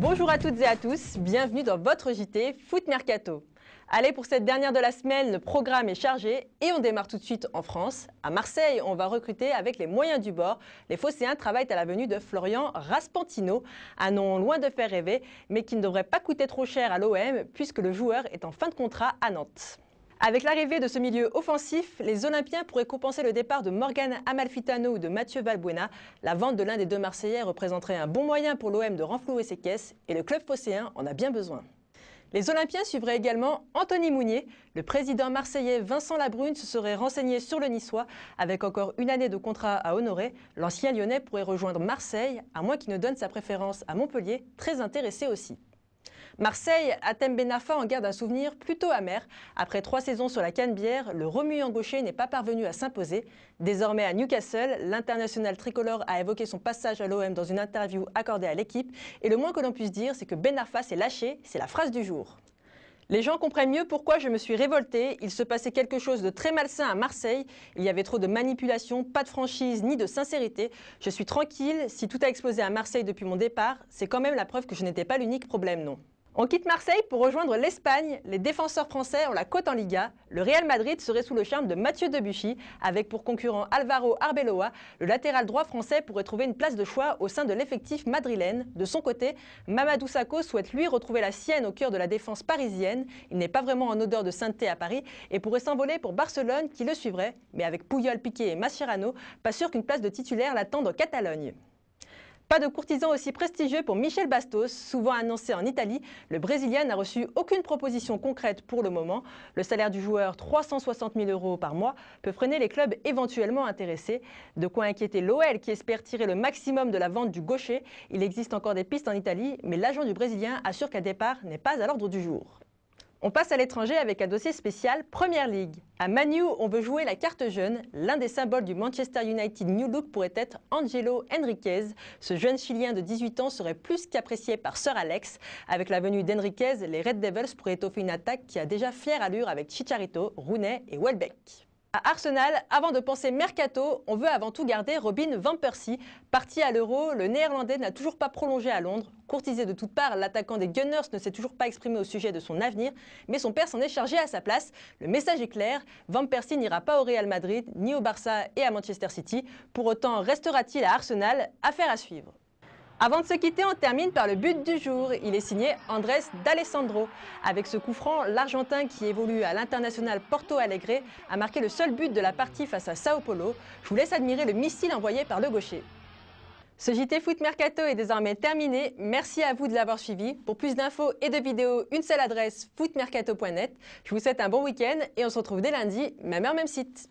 Bonjour à toutes et à tous, bienvenue dans votre JT Foot Mercato. Allez, pour cette dernière de la semaine, le programme est chargé et on démarre tout de suite en France. À Marseille, on va recruter avec les moyens du bord. Les Phocéens travaillent à la venue de Florian Raspantino, un nom loin de faire rêver, mais qui ne devrait pas coûter trop cher à l'OM puisque le joueur est en fin de contrat à Nantes. Avec l'arrivée de ce milieu offensif, les Olympiens pourraient compenser le départ de Morgan Amalfitano ou de Mathieu Valbuena. La vente de l'un des deux Marseillais représenterait un bon moyen pour l'OM de renflouer ses caisses et le club phocéen en a bien besoin. Les Olympiens suivraient également Anthony Mounier. Le président marseillais Vincent Labrune se serait renseigné sur le Niçois. Avec encore une année de contrat à honorer, l'ancien Lyonnais pourrait rejoindre Marseille, à moins qu'il ne donne sa préférence à Montpellier, très intéressé aussi. Marseille, Hatem Ben Arfa en garde un souvenir plutôt amer. Après 3 saisons sur la Canebière, le remuant gaucher n'est pas parvenu à s'imposer. Désormais à Newcastle, l'international tricolore a évoqué son passage à l'OM dans une interview accordée à l'équipe. Et le moins que l'on puisse dire, c'est que Ben Arfa s'est lâché, c'est la phrase du jour. Les gens comprennent mieux pourquoi je me suis révolté. Il se passait quelque chose de très malsain à Marseille. Il y avait trop de manipulation, pas de franchise ni de sincérité. Je suis tranquille. Si tout a explosé à Marseille depuis mon départ, c'est quand même la preuve que je n'étais pas l'unique problème, non. On quitte Marseille pour rejoindre l'Espagne. Les défenseurs français ont la cote en Liga. Le Real Madrid serait sous le charme de Mathieu Debuchy. Avec pour concurrent Alvaro Arbeloa, le latéral droit français pourrait trouver une place de choix au sein de l'effectif madrilène. De son côté, Mamadou Sakho souhaite lui retrouver la sienne au cœur de la défense parisienne. Il n'est pas vraiment en odeur de sainteté à Paris et pourrait s'envoler pour Barcelone qui le suivrait. Mais avec Puyol, Piqué et Mascherano, pas sûr qu'une place de titulaire l'attende en Catalogne. Pas de courtisan aussi prestigieux pour Michel Bastos, souvent annoncé en Italie. Le Brésilien n'a reçu aucune proposition concrète pour le moment. Le salaire du joueur, 360 000 € par mois, peut freiner les clubs éventuellement intéressés. De quoi inquiéter l'OL qui espère tirer le maximum de la vente du gaucher. Il existe encore des pistes en Italie, mais l'agent du Brésilien assure qu'un départ n'est pas à l'ordre du jour. On passe à l'étranger avec un dossier spécial Première Ligue. À Man U, on veut jouer la carte jeune. L'un des symboles du Manchester United New Look pourrait être Angelo Henriquez. Ce jeune Chilien de 18 ans serait plus qu'apprécié par Sir Alex. Avec la venue d'Henriquez, les Red Devils pourraient étoffer une attaque qui a déjà fière allure avec Chicharito, Rooney et Welbeck. À Arsenal, avant de penser mercato, on veut avant tout garder Robin van Persie. Parti à l'Euro, le Néerlandais n'a toujours pas prolongé à Londres. Courtisé de toutes parts, l'attaquant des Gunners ne s'est toujours pas exprimé au sujet de son avenir, mais son père s'en est chargé à sa place. Le message est clair, Van Persie n'ira pas au Real Madrid, ni au Barça et à Manchester City. Pour autant, restera-t-il à Arsenal? Affaire à suivre. Avant de se quitter, on termine par le but du jour. Il est signé Andrés D'Alessandro. Avec ce coup franc, l'Argentin qui évolue à l'international Porto Alegre a marqué le seul but de la partie face à Sao Paulo. Je vous laisse admirer le missile envoyé par le gaucher. Ce JT Foot Mercato est désormais terminé. Merci à vous de l'avoir suivi. Pour plus d'infos et de vidéos, une seule adresse, footmercato.net. Je vous souhaite un bon week-end et on se retrouve dès lundi, même heure, même site.